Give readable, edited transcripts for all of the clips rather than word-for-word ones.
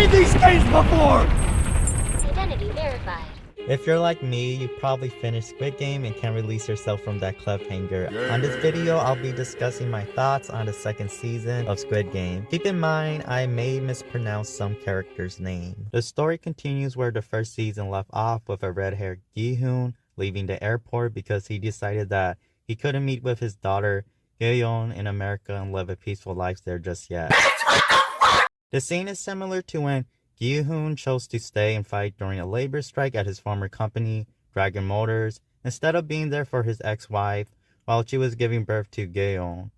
played these games before! Identity verified. If you're like me, you probably finished Squid Game and can't release yourself from that cliffhanger. On this video, I'll be discussing my thoughts on the second season of Squid Game. Keep in mind, I may mispronounce some character's name. The story continues where the first season left off with a red-haired Gi-hun leaving the airport because he decided that he couldn't meet with his daughter Hae-hun in America and live a peaceful life there just yet. The scene is similar to when Gi-hun chose to stay and fight during a labor strike at his former company, Dragon Motors, instead of being there for his ex-wife while she was giving birth to Gaeon.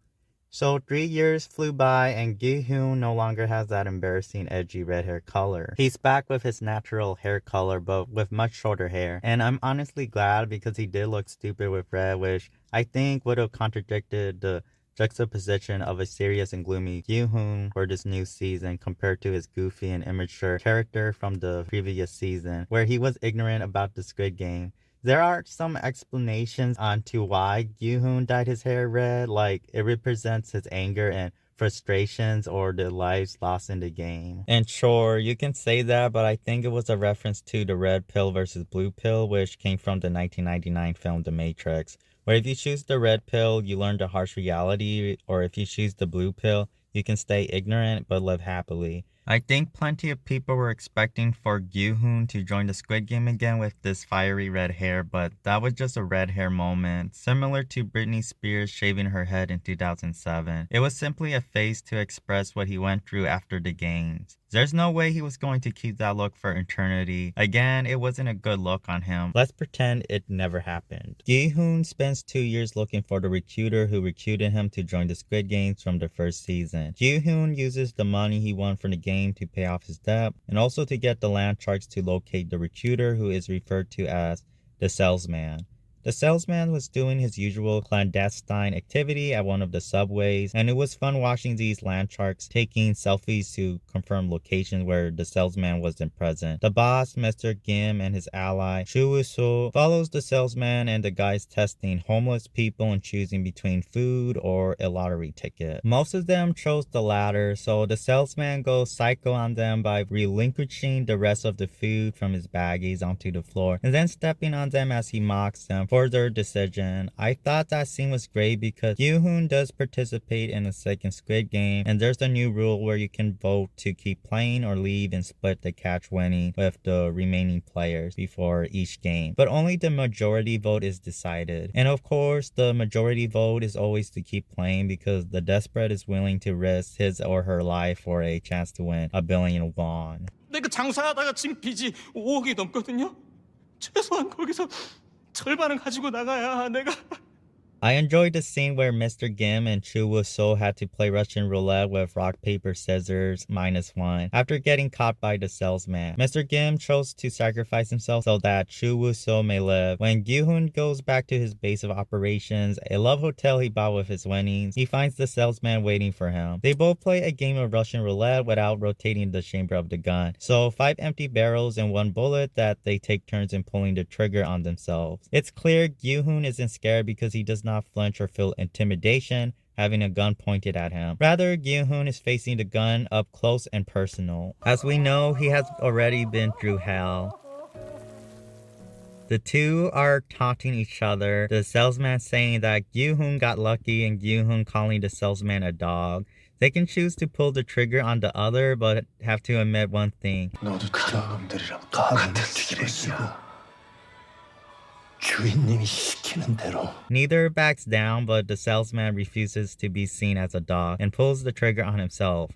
So 3 years flew by and Gi-hun no longer has that embarrassing edgy red hair color. He's back with his natural hair color but with much shorter hair. And I'm honestly glad because he did look stupid with red, which I think would have contradicted the juxtaposition of a serious and gloomy Gi-hun for this new season compared to his goofy and immature character from the previous season, where he was ignorant about the Squid Game. There are some explanations onto why Gi-hun dyed his hair red, like it represents his anger and frustrations or the lives lost in the game. And sure, you can say that, but I think it was a reference to the red pill versus blue pill, which came from the 1999 film The Matrix, where if you choose the red pill, you learn the harsh reality, or if you choose the blue pill, you can stay ignorant but live happily. I think plenty of people were expecting for Gi-hun to join the Squid Game again with this fiery red hair, but that was just a red hair moment, similar to Britney Spears shaving her head in 2007. It was simply a phase to express what he went through after the games. There's no way he was going to keep that look for eternity. Again, it wasn't a good look on him. Let's pretend it never happened. Gi-hun spends 2 years looking for the recruiter who recruited him to join the Squid Games from the first season. Gi-hun uses the money he won from the game to pay off his debt, and also to get the land sharks to locate the recruiter, who is referred to as the Salesman. The Salesman was doing his usual clandestine activity at one of the subways, and it was fun watching these land sharks taking selfies to confirm locations where the Salesman wasn't present. The boss, Mr. Kim, and his ally, Choo-woo-soo, follows the Salesman and the guys testing homeless people and choosing between food or a lottery ticket. Most of them chose the latter, so the Salesman goes psycho on them by relinquishing the rest of the food from his baggies onto the floor, and then stepping on them as he mocks them for their decision. I thought that scene was great because Gi-hun does participate in the second Squid Game, and there's a new rule where you can vote to keep playing or leave and split the catch winning with the remaining players before each game. But only the majority vote is decided. And of course, the majority vote is always to keep playing because the desperate is willing to risk his or her life for a chance to win a billion won. 내가 장사하다가 진 빚이 5억이 넘거든요? 최소한 거기서 절반은 가지고 나가야 내가... I enjoyed the scene where Mr. Kim and Choo-woo-soo had to play Russian roulette with rock, paper, scissors, -1 after getting caught by the Salesman. Mr. Kim chose to sacrifice himself so that Choo-woo-soo may live. When Gi-hun goes back to his base of operations, a love hotel he bought with his winnings, he finds the Salesman waiting for him. They both play a game of Russian roulette without rotating the chamber of the gun. So 5 empty barrels and 1 bullet that they take turns in pulling the trigger on themselves. It's clear Gi-hun isn't scared because he does not flinch or feel intimidation having a gun pointed at him. Rather, Gi-hun is facing the gun up close and personal. As we know, he has already been through hell. The two are taunting each other, the Salesman saying that Gi-hun got lucky and Gi-hun calling the Salesman a dog. They can choose to pull the trigger on the other, but have to admit one thing. 너도 그놈들이랑 같은 쓰레기야. 주인님이 시키는 대로. Neither backs down, but the Salesman refuses to be seen as a dog and pulls the trigger on himself.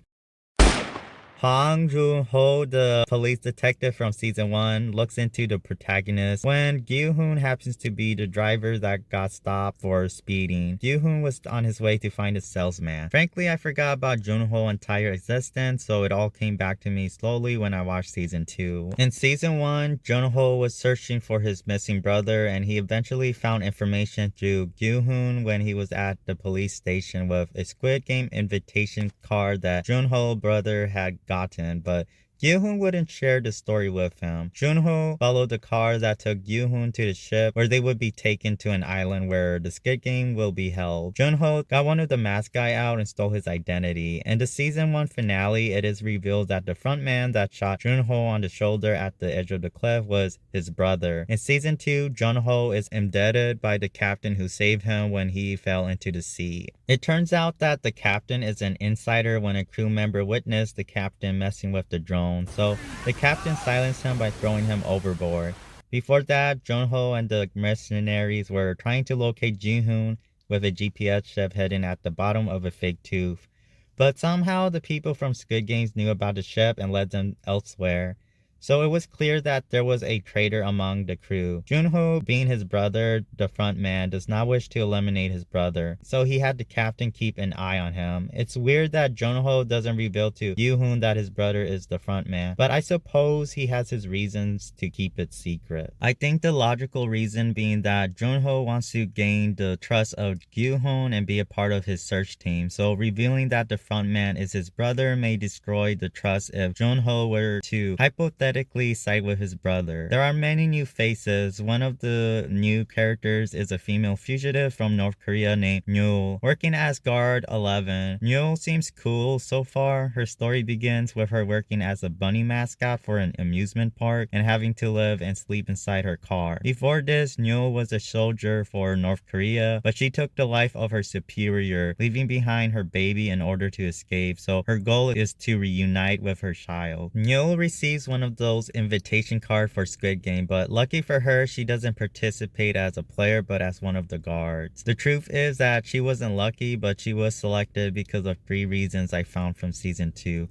Jun-ho, the police detective from season 1, looks into the protagonist when Gi-hun happens to be the driver that got stopped for speeding. Gi-hun was on his way to find the Salesman. Frankly, I forgot about Jun-ho's entire existence, so it all came back to me slowly when I watched season 2. In season 1, Jun-ho was searching for his missing brother, and he eventually found information through Gi-hun when he was at the police station with a Squid Game invitation card that Jun-ho's brother had gotten, but Gi-hun wouldn't share the story with him. Jun-ho followed the car that took Gi-hun to the ship where they would be taken to an island where the Squid Game will be held. Jun-ho got one of the masked guy out and stole his identity. In the season 1 finale, it is revealed that the front man that shot Jun-ho on the shoulder at the edge of the cliff was his brother. In season 2, Jun-ho is indebted by the captain who saved him when he fell into the sea. It turns out that the captain is an insider when a crew member witnessed the captain messing with the drone. So the captain silenced him by throwing him overboard. Before that, Jun-ho and the mercenaries were trying to locate Ji-hoon with a GPS chip hidden at the bottom of a fake tooth. But somehow the people from Squid Games knew about the ship and led them elsewhere. So it was clear that there was a traitor among the crew. Jun-ho, being his brother, the front man, does not wish to eliminate his brother, so he had the captain keep an eye on him. It's weird that Jun-ho doesn't reveal to Gi-hun that his brother is the front man, but I suppose he has his reasons to keep it secret. I think the logical reason being that Jun-ho wants to gain the trust of Gi-hun and be a part of his search team, so revealing that the front man is his brother may destroy the trust if Jun-ho were to hypothetically side with his brother. There are many new faces. One of the new characters is a female fugitive from North Korea named No-eul, working as guard 11. No-eul seems cool so far. Her story begins with her working as a bunny mascot for an amusement park and having to live and sleep inside her car. Before this, No-eul was a soldier for North Korea, but she took the life of her superior, leaving behind her baby in order to escape, so her goal is to reunite with her child. No-eul receives one of those invitation card for Squid Game, but lucky for her, she doesn't participate as a player but as one of the guards. The truth is that she wasn't lucky, but she was selected because of 3 reasons I found from season 2.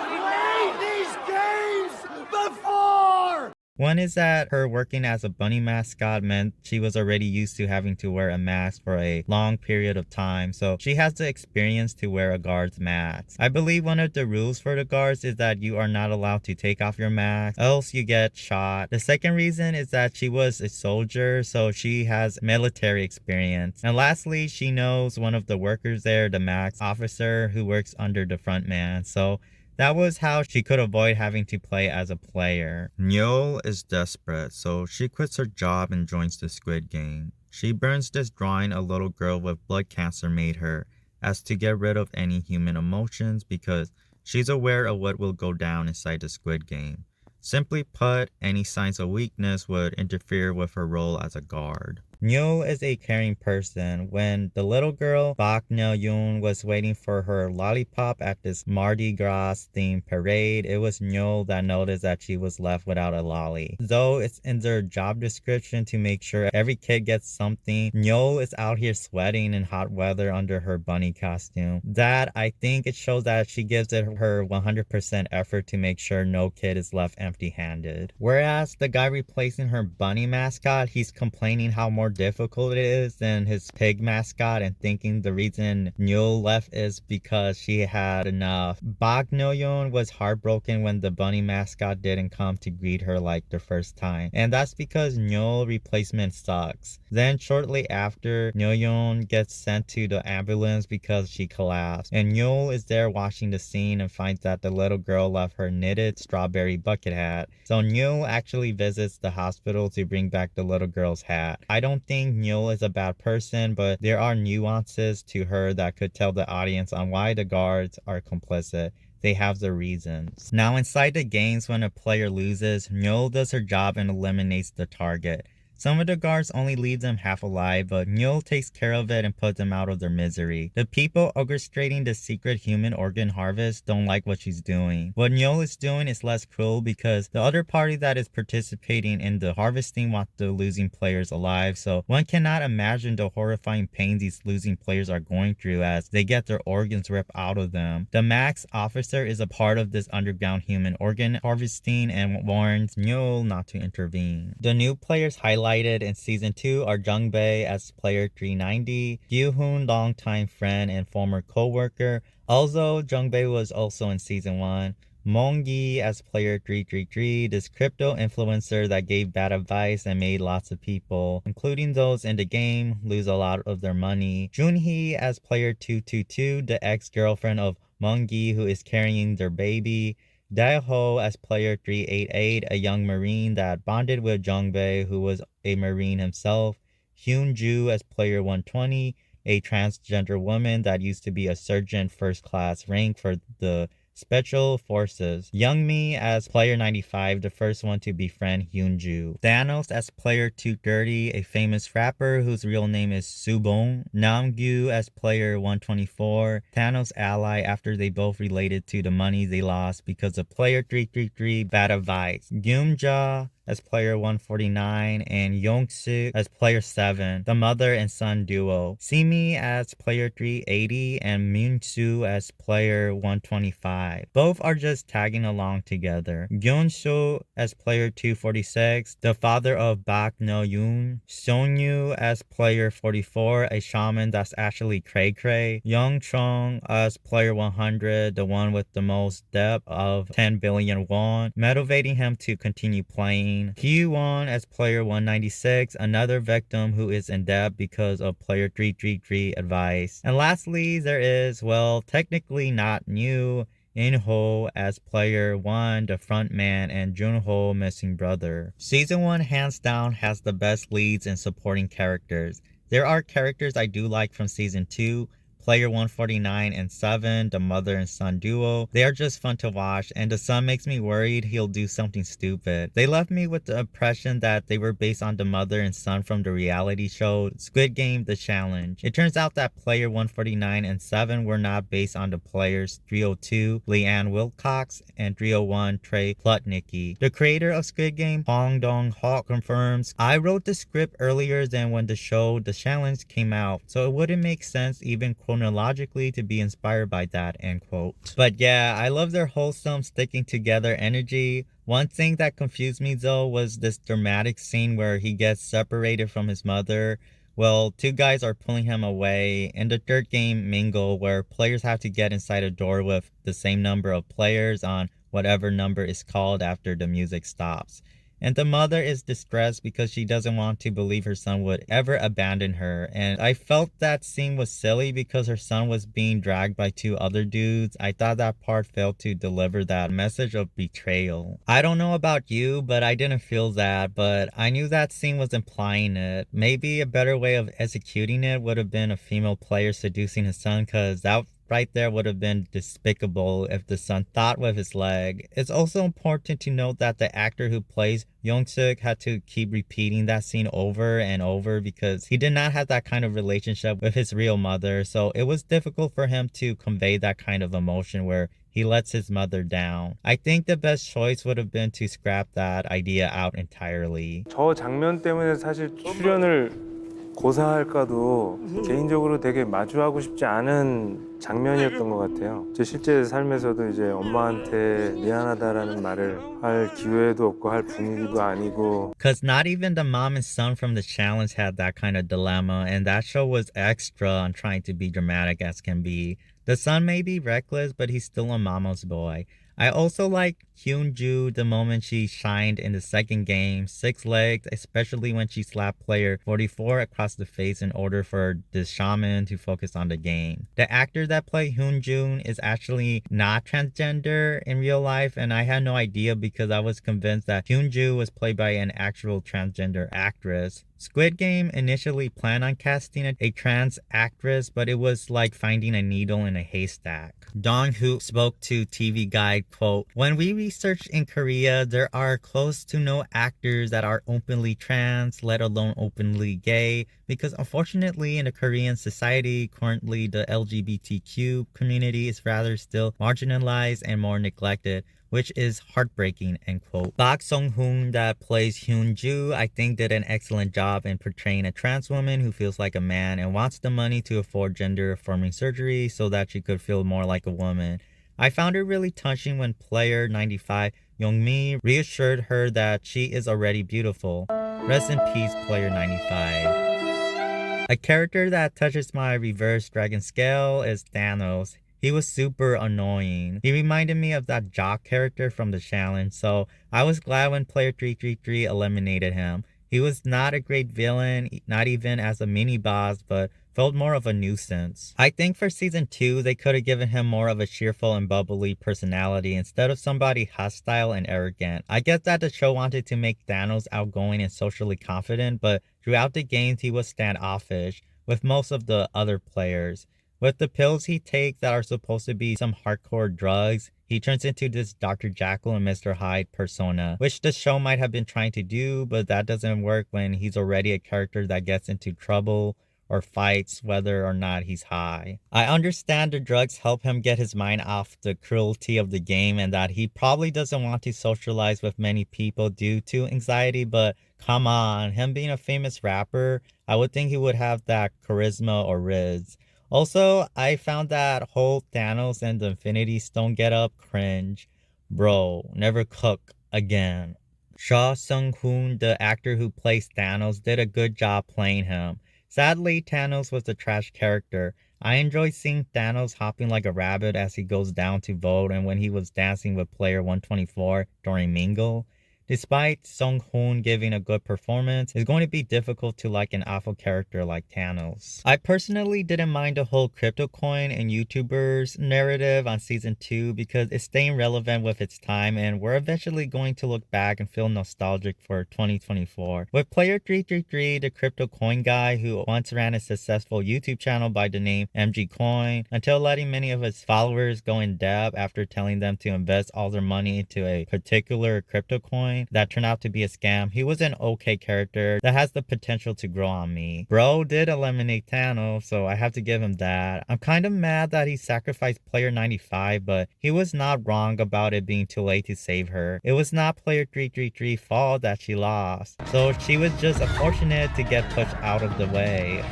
One is that her working as a bunny mascot meant she was already used to having to wear a mask for a long period of time, so she has the experience to wear a guard's mask. I believe one of the rules for the guards is that you are not allowed to take off your mask, else you get shot. The second reason is that she was a soldier, so she has military experience. And lastly, she knows one of the workers there, the mask officer who works under the front man, so that was how she could avoid having to play as a player. No-eul is desperate, so she quits her job and joins the Squid Game. She burns this drawing a little girl with blood cancer made her, as to get rid of any human emotions because she's aware of what will go down inside the Squid Game. Simply put, any signs of weakness would interfere with her role as a guard. No-eul is a caring person. When the little girl, Bak No-yoon, was waiting for her lollipop at this Mardi Gras themed parade, it was No-eul that noticed that she was left without a lolly. Though it's in their job description to make sure every kid gets something, No-eul is out here sweating in hot weather under her bunny costume. That, I think it shows that she gives it her 100% effort to make sure no kid is left empty-handed. Whereas the guy replacing her bunny mascot, he's complaining how more difficult it is than his pig mascot and thinking the reason No-eul left is because she had enough. Bak No-yoon was heartbroken when the bunny mascot didn't come to greet her like the first time, and that's because No-eul replacement sucks. Then shortly after, No-yoon gets sent to the ambulance because she collapsed, and No-eul is there watching the scene and finds that the little girl left her knitted strawberry bucket hat. So No-eul actually visits the hospital to bring back the little girl's hat. I don't think No-eul is a bad person, but there are nuances to her that could tell the audience on why the guards are complicit. They have their reasons. Now inside the games, when a player loses, No-eul does her job and eliminates the target. Some of the guards only leave them half alive, but No-eul takes care of it and puts them out of their misery. The people orchestrating the secret human organ harvest don't like what she's doing. What No-eul is doing is less cruel because the other party that is participating in the harvesting wants the losing players alive, so one cannot imagine the horrifying pain these losing players are going through as they get their organs ripped out of them. The Max officer is a part of this underground human organ harvesting and warns No-eul not to intervene. The new players highlighted in season 2 are Jung-bae as player 390, Gi-hun, longtime friend and former co-worker. Also, Jung-bae was also in season 1. Mong-gi as player 333, this crypto influencer that gave bad advice and made lots of people, including those in the game, lose a lot of their money. Jun-hee as player 222, the ex-girlfriend of Mong-gi who is carrying their baby. Dae-ho as player 388, a young Marine that bonded with Jung-bae, who was a Marine himself. Hyun-ju as player 120, a transgender woman that used to be a sergeant first class rank for the Special Forces. Young-mi as player 95, the first one to befriend Hyun-ju. Thanos as player 230, a famous rapper whose real name is Subong. Nam-gyu as player 124, Thanos' ally after they both related to the money they lost because of player 333 bad advice. Gyum-ja as player 149, and Yong-suk as player 7, the mother and son duo. Simi as player 380, and Min-soo as player 125. Both are just tagging along together. Gyun-soo as player 246, the father of Bak No-eul. Seon-yu as player 44, a shaman that's actually cray-cray. Young-chong as player 100, the one with the most debt of 10 billion won, motivating him to continue playing. Hwang as player 196, another victim who is in debt because of player 333 advice. And lastly, there is, well, technically not new, Jun-ho as player 1, the frontman, and Jun-ho missing brother. Season 1 hands down has the best leads and supporting characters. There are characters I do like from season 2, player 149 and 7, the mother and son duo. They are just fun to watch, and the son makes me worried he'll do something stupid. They left me with the impression that they were based on the mother and son from the reality show Squid Game The Challenge. It turns out that player 149 and 7 were not based on the players 302, Leanne Wilcox, and 301, Trey Plutnicki. The creator of Squid Game, Hwang Dong-ho, confirms, I wrote the script earlier than when the show The Challenge came out, so it wouldn't make sense even chronologically to be inspired by that, end quote. But yeah, I love their wholesome sticking together energy. One thing that confused me though was this dramatic scene where he gets separated from his mother. Well, two guys are pulling him away. In the third game, Mingle, where players have to get inside a door with the same number of players on whatever number is called after the music stops. And the mother is distressed because she doesn't want to believe her son would ever abandon her. And I felt that scene was silly because her son was being dragged by two other dudes. I thought that part failed to deliver that message of betrayal. I don't know about you, but I didn't feel that. But I knew that scene was implying it. Maybe a better way of executing it would have been a female player seducing his son, because that right there would have been despicable if the son thought with his leg. It's also important to note that the actor who plays Young-suk had to keep repeating that scene over and over because he did not have that kind of relationship with his real mother, so it was difficult for him to convey that kind of emotion where he lets his mother down. I think the best choice would have been to scrap that idea out entirely. 저 장면 때문에 사실 출연을 고사할까도 개인적으로 되게 마주하고 싶지 않은 장면이었던 것 같아요. 제 실제 삶에서도 이제 엄마한테 미안하다라는 말을 할 기회도 없고 할 분위기도 아니고. Cause not even the mom and son from the challenge had that kind of dilemma, and that show was extra on trying to be dramatic as can be. The son may be reckless, but he's still a mama's boy. I also like Hyun-ju the moment she shined in the second game, 6 legs, especially when she slapped player 44 across the face in order for the shaman to focus on the game. The actor that played Hyun-jun is actually not transgender in real life, and I had no idea because I was convinced that Hyun-ju was played by an actual transgender actress. Squid Game initially planned on casting a trans actress, but it was like finding a needle in a haystack. Dong-ho spoke to TV Guide, quote, when we researched in Korea, there are close to no actors that are openly trans, let alone openly gay, because unfortunately in the Korean society, currently the LGBTQ community is rather still marginalized and more neglected, which is heartbreaking, end quote. Bak Sung-hoon that plays Hyun-ju, I think did an excellent job in portraying a trans woman who feels like a man and wants the money to afford gender-affirming surgery so that she could feel more like a woman. I found it really touching when player 95, Young-mi, reassured her that she is already beautiful. Rest in peace, player 95. A character that touches my reverse dragon scale is Thanos. He was super annoying. He reminded me of that jock character from the challenge, so I was glad when player 333 eliminated him. He was not a great villain, not even as a mini-boss, but felt more of a nuisance. I think for season 2, they could have given him more of a cheerful and bubbly personality instead of somebody hostile and arrogant. I get that the show wanted to make Thanos outgoing and socially confident, but throughout the games he was standoffish with most of the other players. With the pills he takes that are supposed to be some hardcore drugs, he turns into this Dr. Jekyll and Mr. Hyde persona, which the show might have been trying to do, but that doesn't work when he's already a character that gets into trouble or fights whether or not he's high. I understand the drugs help him get his mind off the cruelty of the game and that he probably doesn't want to socialize with many people due to anxiety, but come on, him being a famous rapper, I would think he would have that charisma or riz. Also, I found that whole Thanos and the Infinity Stone getup cringe. Bro, never cook again. Cha Sung-hoon, the actor who plays Thanos, did a good job playing him. Sadly, Thanos was a trash character. I enjoy seeing Thanos hopping like a rabbit as he goes down to vote and when he was dancing with player 124 during Mingle. Despite Sung-hoon giving a good performance, it's going to be difficult to like an awful character like Thanos. I personally didn't mind the whole crypto coin and YouTubers narrative on season 2 because it's staying relevant with its time and we're eventually going to look back and feel nostalgic for 2024. With player 333, the crypto coin guy who once ran a successful YouTube channel by the name MG Coin, until letting many of his followers go in debt after telling them to invest all their money into a particular crypto coin that turned out to be a scam. He was an okay character that has the potential to grow on me. Bro did eliminate Thanos, so I have to give him that. I'm kind of mad that he sacrificed player 95, but he was not wrong about it being too late to save her. It was not player 333's fault that she lost, so she was just unfortunate to get pushed out of the way.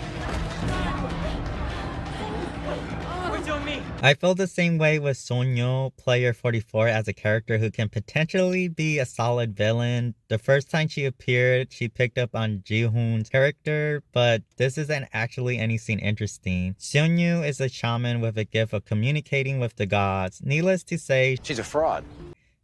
I feel the same way with Sonyo, player 44, as a character who can potentially be a solid villain. The first time she appeared, she picked up on Ji-hoon's character, but this isn't actually anything interesting. Sonyo is a shaman with a gift of communicating with the gods. Needless to say, she's a fraud.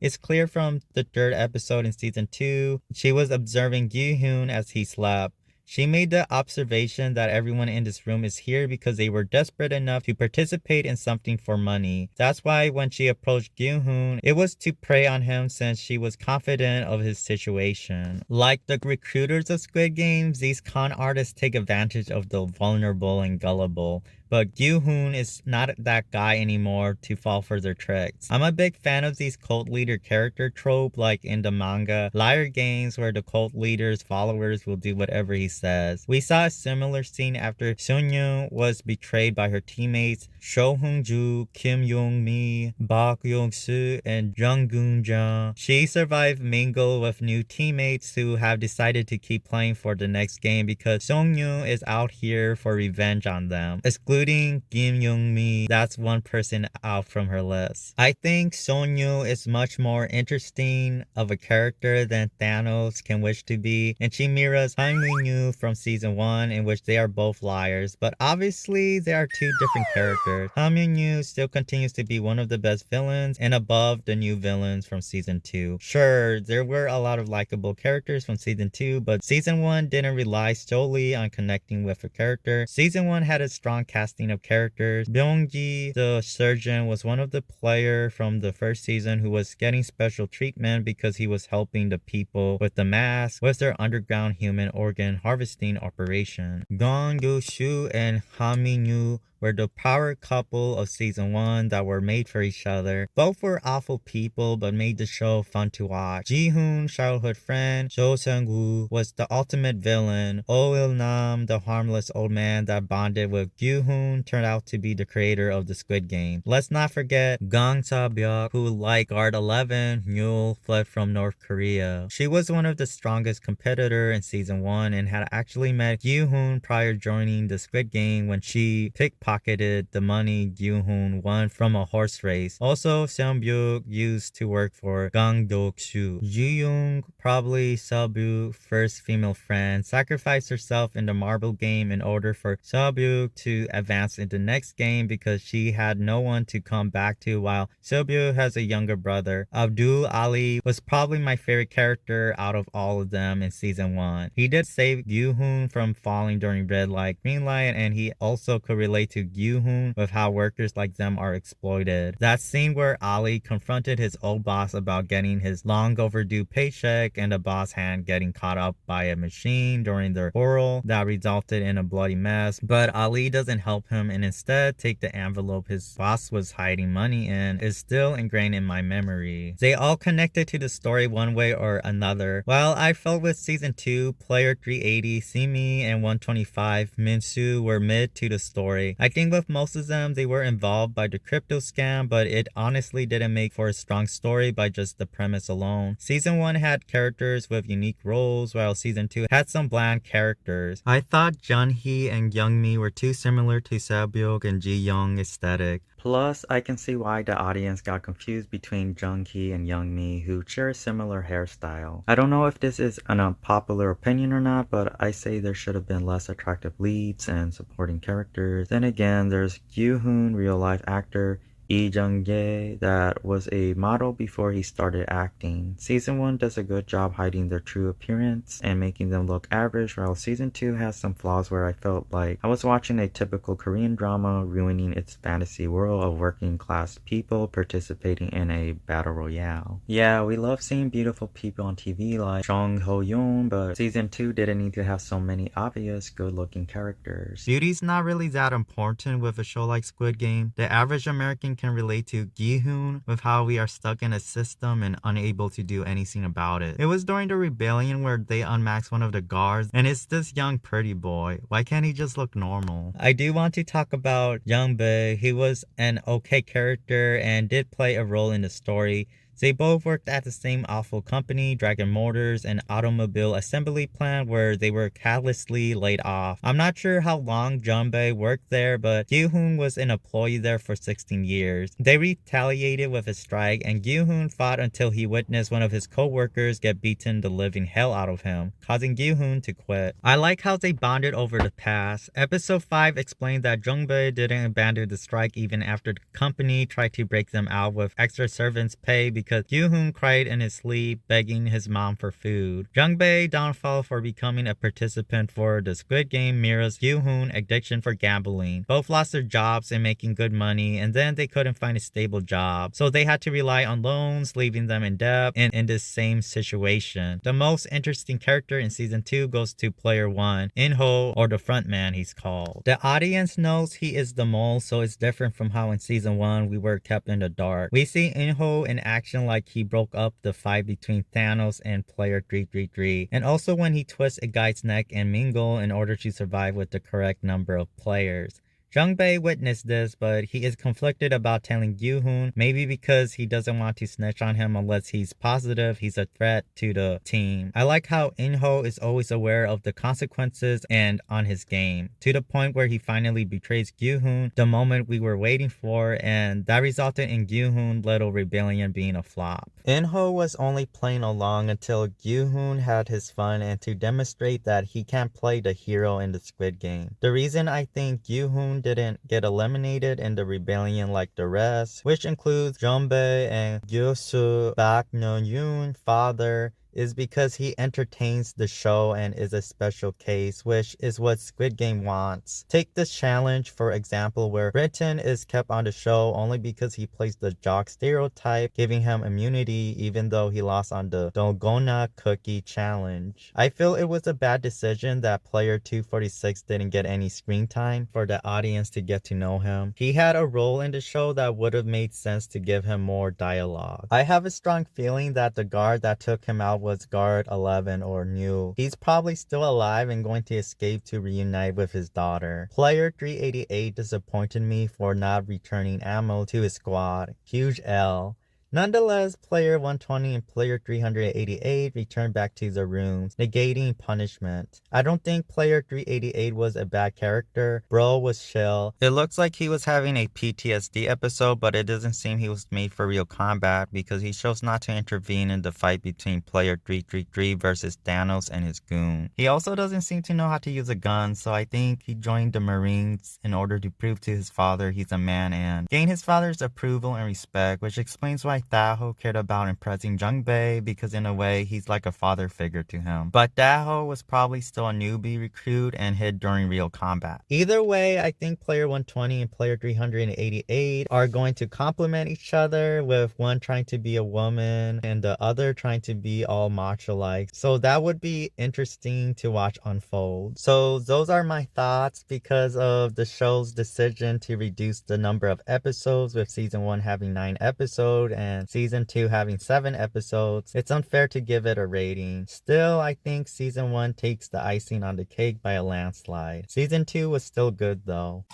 It's clear from the 3rd episode in season 2, she was observing Gi-hun as he slept. She made the observation that everyone in this room is here because they were desperate enough to participate in something for money. That's why when she approached Gi-hun, it was to prey on him since she was confident of his situation. Like the recruiters of Squid Games, these con artists take advantage of the vulnerable and gullible. But Gi-hun is not that guy anymore to fall for their tricks. I'm a big fan of these cult leader character trope like in the manga Liar Games where the cult leader's followers will do whatever he says. We saw a similar scene after Seon-yoon was betrayed by her teammates Seo Hoong-ju, Kim Yong-mi, Park Yong-soo, and Jung Gun-jung. She survived Mingle with new teammates who have decided to keep playing for the next game because Seon-yoon is out here for revenge on them. Including Kim Yong-mi, that's one person out from her list. I think Sonyo is much more interesting of a character than Thanos can wish to be, and she mirrors Han Min-yu from season 1 in which they are both liars, but obviously they are two different characters. Han Min-yu still continues to be one of the best villains and above the new villains from season 2. Sure, there were a lot of likable characters from season 2, but season 1 didn't rely solely on connecting with a character. Season 1 had a strong casting of characters. Byung-gi, the surgeon, was one of the players from the first season who was getting special treatment because he was helping the people with the mask with their underground human organ harvesting operation. Gong Yo-soo and Ha Min-yu were the power couple of season 1 that were made for each other. Both were awful people but made the show fun to watch. Ji-hoon, childhood friend, Jo Seung-woo, was the ultimate villain. Oh Il-nam, the harmless old man that bonded with Gi-hoon, turned out to be the creator of the Squid Game. Let's not forget Gang Sa-byuk, who, like Guard 11, No-eul, fled from North Korea. She was one of the strongest competitors in season 1 and had actually met Gi-hoon prior joining the Squid Game when she picked pocketed the money Gi-hun won from a horse race. Also, Seong-byuk used to work for Gang Dok-soo. Ju-young, probably Seo-byuk's first female friend, sacrificed herself in the marble game in order for Seo-byuk to advance in the next game because she had no one to come back to, while Seo-byuk has a younger brother. Abdul Ali was probably my favorite character out of all of them in season 1. He did save Gi-hun from falling during red light, green light, and he also could relate to Gi-hun with how workers like them are exploited. That scene where Ali confronted his old boss about getting his long overdue paycheck and the boss hand getting caught up by a machine during their quarrel that resulted in a bloody mess, but Ali doesn't help him and instead take the envelope his boss was hiding money in is still ingrained in my memory. They all connected to the story one way or another. While I felt with season 2, player 380, Simi, and 125, Minsu were mid to the story. I think with most of them, they were involved by the crypto scam, but it honestly didn't make for a strong story by just the premise alone. Season 1 had characters with unique roles, while season 2 had some bland characters. I thought Jun-hee and Young-mi were too similar to Seo-byuk and Ji-young aesthetic. Plus, I can see why the audience got confused between Jung-hee and Young-mi, who share a similar hairstyle. I don't know if this is an unpopular opinion or not, but I say there should have been less attractive leads and supporting characters. Then again, there's Gi-hun, real-life actor, Lee Jung-jae, that was a model before he started acting. Season 1 does a good job hiding their true appearance and making them look average, while season 2 has some flaws where I felt like I was watching a typical Korean drama ruining its fantasy world of working class people participating in a battle royale. Yeah, we love seeing beautiful people on TV like Jung-ho, but season 2 didn't need to have so many obvious good looking characters. Beauty's not really that important with a show like Squid Game. The average American can relate to Gi-hun with how we are stuck in a system and unable to do anything about it. It was during the rebellion where they unmasked one of the guards, and it's this young pretty boy. Why can't he just look normal? I do want to talk about Jung-bae. He was an okay character and did play a role in the story. They both worked at the same awful company, Dragon Motors, an automobile assembly plant where they were callously laid off. I'm not sure how long Jun-bae worked there, but Gi-hun was an employee there for 16 years. They retaliated with a strike, and Gi-hun fought until he witnessed one of his co-workers get beaten the living hell out of him, causing Gi-hun to quit. I like how they bonded over the past. Episode 5 explained that Jung-bae didn't abandon the strike even after the company tried to break them out with extra servants' pay because Gi-hun cried in his sleep, begging his mom for food. Jung-bae's downfall for becoming a participant for the Squid Game mirrors Gi-hun's addiction for gambling. Both lost their jobs and making good money, and then they couldn't find a stable job, so they had to rely on loans, leaving them in debt and in this same situation. The most interesting character in season 2 goes to player 1, In-ho, or the frontman he's called. The audience knows he is the mole, so it's different from how in season 1 we were kept in the dark. We see In-ho in action like he broke up the fight between Thanos and player 333, and also when he twists a guy's neck and mingle in order to survive with the correct number of players. Jung-bae witnessed this, but he is conflicted about telling Gi-hun, maybe because he doesn't want to snitch on him unless he's positive he's a threat to the team. I like how In-ho is always aware of the consequences and on his game, to the point where he finally betrays Gi-hun, the moment we were waiting for, and that resulted in Gi-hun's little rebellion being a flop. In-ho was only playing along until Gi-hun had his fun and to demonstrate that he can't play the hero in the Squid Game. The reason I think Gi-hun didn't get eliminated in the rebellion like the rest, which includes Jun-bae and Gyo-soo, Bak No-eul father, is because he entertains the show and is a special case, which is what Squid Game wants. Take this challenge, for example, where Britain is kept on the show only because he plays the jock stereotype, giving him immunity even though he lost on the Dalgona Cookie Challenge. I feel it was a bad decision that player 246 didn't get any screen time for the audience to get to know him. He had a role in the show that would have made sense to give him more dialogue. I have a strong feeling that the guard that took him out was guard 11 or New. He's probably still alive and going to escape to reunite with his daughter. Player 388 disappointed me for not returning ammo to his squad. Huge L. Nonetheless, player 120 and player 388 returned back to their rooms, negating punishment. I don't think player 388 was a bad character. Bro was chill. It looks like he was having a PTSD episode, but it doesn't seem he was made for real combat because he chose not to intervene in the fight between player 333 versus Thanos and his goon. He also doesn't seem to know how to use a gun, so I think he joined the Marines in order to prove to his father he's a man and gain his father's approval and respect, which explains why Dae-ho cared about impressing Jung-bae because in a way he's like a father figure to him. But Dae-ho was probably still a newbie recruit and hid during real combat. Either way, I think player 120 and player 388 are going to complement each other, with one trying to be a woman and the other trying to be all macho-like. So that would be interesting to watch unfold. So those are my thoughts because of the show's decision to reduce the number of episodes, with season 1 having 9 episodes and season 2 having 7 episodes. It's unfair to give it a rating. Still, I think season 1 takes the icing on the cake by a landslide. Season 2 was still good though.